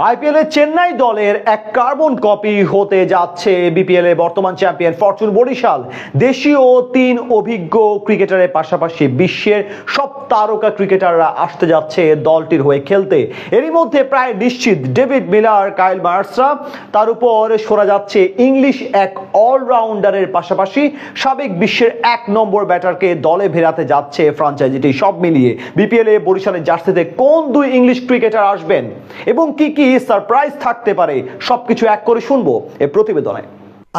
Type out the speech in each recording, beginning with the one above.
IPL এ চেন্নাই দলের এক carbon copy হতে যাচ্ছে বিপিএল এ বর্তমান চ্যাম্পিয়ন ফরচুন বরিশাল। দেশীয় 3 অভিজ্ঞ ক্রিকেটারের পাশাপাশি বিশ্বের সব তারকা ক্রিকেটাররা আসতে যাচ্ছে দলটির হয়ে খেলতে। এরই মধ্যে প্রায় নিশ্চিত ডেভিড মিলার, কাইল মার্সরা, তার উপর সরা যাচ্ছে ইংলিশ এক অলরাউন্ডারের পাশাপাশি সাবেক বিশ্বের 1 নম্বর ব্যাটারকে দলে ভেড়াতে যাচ্ছে ফ্র্যাঞ্চাইজিটি। সব মিলিয়ে বিপিএল এ বরিশালের জার্সিতে কোন 2 ইংলিশ ক্রিকেটার আসবেন এবং কি কি সারপ্রাইজ থাকতে পারে সবকিছু এক করে শুনবো এই প্রতিবেদনে।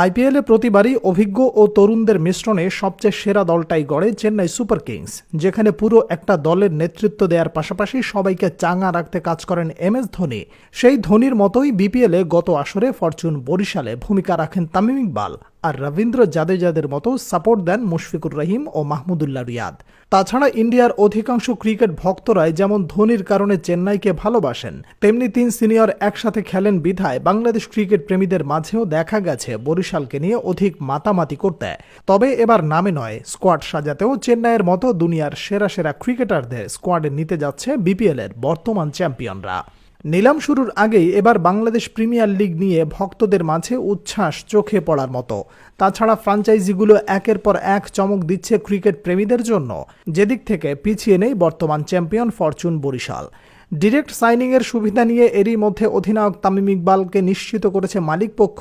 আইপিএলে প্রতিবারই অভিজ্ঞ ও তরুণদের মিশ্রণে সবচেয়ে সেরা দলটাই গড়ে চেন্নাই সুপার কিংস, যেখানে পুরো একটা দলের নেতৃত্ব দেওয়ার পাশাপাশি সবাইকে চাঙ্গা রাখতে কাজ করেন এমএস ধোনি। সেই ধোনির মতোই বিপিএলে গত আসরে ফরচুন বরিশালে ভূমিকা রাখেন তামিম ইকবাল আর রবীন্দ্র জাদেজাদের মতো সাপোর্ট দেন মুশফিকুর রহিম ও মাহমুদুল্লাহ রিয়াদ। তাছাড়া ইন্ডিয়ার অধিকাংশ ক্রিকেট ভক্তরাই যেমন ধোনির কারণে চেন্নাইকে ভালোবাসেন, তেমনি 3 সিনিয়র একসাথে খেলেন বিধায় বাংলাদেশ ক্রিকেট প্রেমীদের মাঝেও দেখা গেছে বরিশালকে নিয়ে অধিক মাতামাতি করতে। তবে এবার নামে নয়, স্কোয়াড সাজাতেও চেন্নাইয়ের মতো দুনিয়ার সেরা সেরা ক্রিকেটারদের স্কোয়াডে নিতে যাচ্ছে বিপিএলের বর্তমান চ্যাম্পিয়নরা। নিলাম শুরুর আগেই এবার বাংলাদেশ প্রিমিয়ার লিগ নিয়ে ভক্তদের মাঝে উচ্ছ্বাস চোখে পড়ার মতো। তাছাড়া ফ্র্যাঞ্চাইজিগুলো একের পর এক চমক দিচ্ছে ক্রিকেট প্রেমীদের জন্য, যেদিক থেকে পিছিয়ে নেই বর্তমান চ্যাম্পিয়ন ফরচুন বরিশাল। ডিরেক্ট সাইনিংয়ের সুবিধা নিয়ে এরই মধ্যে অধিনায়ক তামিম ইকবালকে নিশ্চিত করেছে মালিক পক্ষ।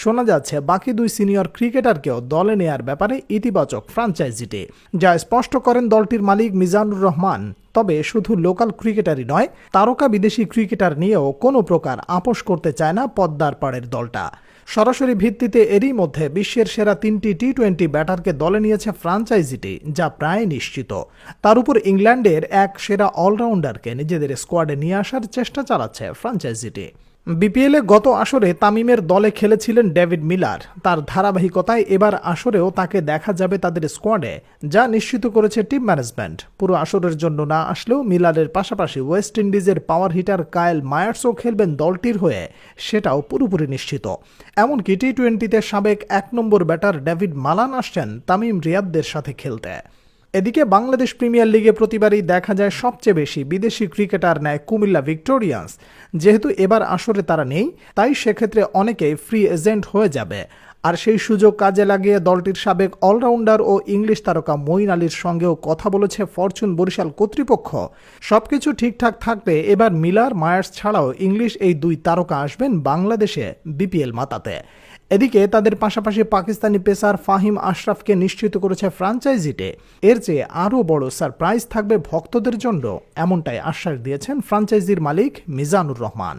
শোনা যাচ্ছে বাকি 2 সিনিয়র ক্রিকেটারকেও দলে নেয়ার ব্যাপারে ইতিবাচক ফ্র্যাঞ্চাইজিটি, যা স্পষ্ট করেন দলটির মালিক মিজানুর রহমান। তবে শুধু লোকাল ক্রিকেটারই নয়, তারকা বিদেশি ক্রিকেটার নিয়েও কোনো প্রকার আপোষ করতে চায় না পদ্মার পাড়ের দলটা। সরাসরি ভিত্তিতে এরই মধ্যে বিশ্বের সেরা 3টি টি-20 ব্যাটারকে দলে নিয়েছে ফ্র্যাঞ্চাইজিটি, যা প্রায় নিশ্চিত। তার উপর ইংল্যান্ডের এক সেরা অলরাউন্ডারকে নিজেদের স্কোয়াডে নিয়ে আসার চেষ্টা চালাচ্ছে ফ্র্যাঞ্চাইজিটি। বিপিএলে গত আসরে তামিমের দলে খেলেছিলেন ডেভিড মিলার। তার ধারাবাহিকতায় এবার আসরেও তাকে দেখা যাবে তাদের স্কোয়াডে, যা নিশ্চিত করেছে টিম ম্যানেজমেন্ট। পুরো আসরের জন্য না আসলেও মিলারের পাশাপাশি ওয়েস্ট ইন্ডিজের পাওয়ার হিটার কাইল মায়ার্সও খেলবেন দলটির হয়ে, সেটাও পুরোপুরি নিশ্চিত। এমনকি টি-20তে সাবেক 1 নম্বর ব্যাটার ডেভিড মালান আসছেন তামিম রিয়াদদের সাথে খেলতে। এদিকে বাংলাদেশ প্রিমিয়ার লিগে প্রতিবারই দেখা যায় সবচেয়ে বেশি বিদেশি ক্রিকেটার নেয় কুমিল্লা ভিক্টোরিয়ান্স। যেহেতু এবার আসরে তারা নেই, তাই সেক্ষেত্রে অনেকেই ফ্রি এজেন্ট হয়ে যাবে। আর সেই সুযোগ কাজে লাগিয়ে দলটির সাবেক অলরাউন্ডার ও ইংলিশ তারকা মঈন আলীর সঙ্গেও কথা বলেছে ফরচুন বরিশাল কর্তৃপক্ষ। সবকিছু ঠিকঠাক থাকবে এবার মিলার, মায়ার্স ছাড়াও ইংলিশ এই 2 তারকা আসবেন বাংলাদেশে বিপিএল মাতাতে। এদিকে তাদের পাশাপাশি পাকিস্তানি পেসার ফাহিম আশরাফকে নিশ্চিত করেছে ফ্র্যাঞ্চাইজিতে। এর চেয়ে আরও বড় সারপ্রাইজ থাকবে ভক্তদের জন্য, এমনটাই আশ্বাস দিয়েছেন ফ্র্যাঞ্চাইজির মালিক মিজানুর রহমান।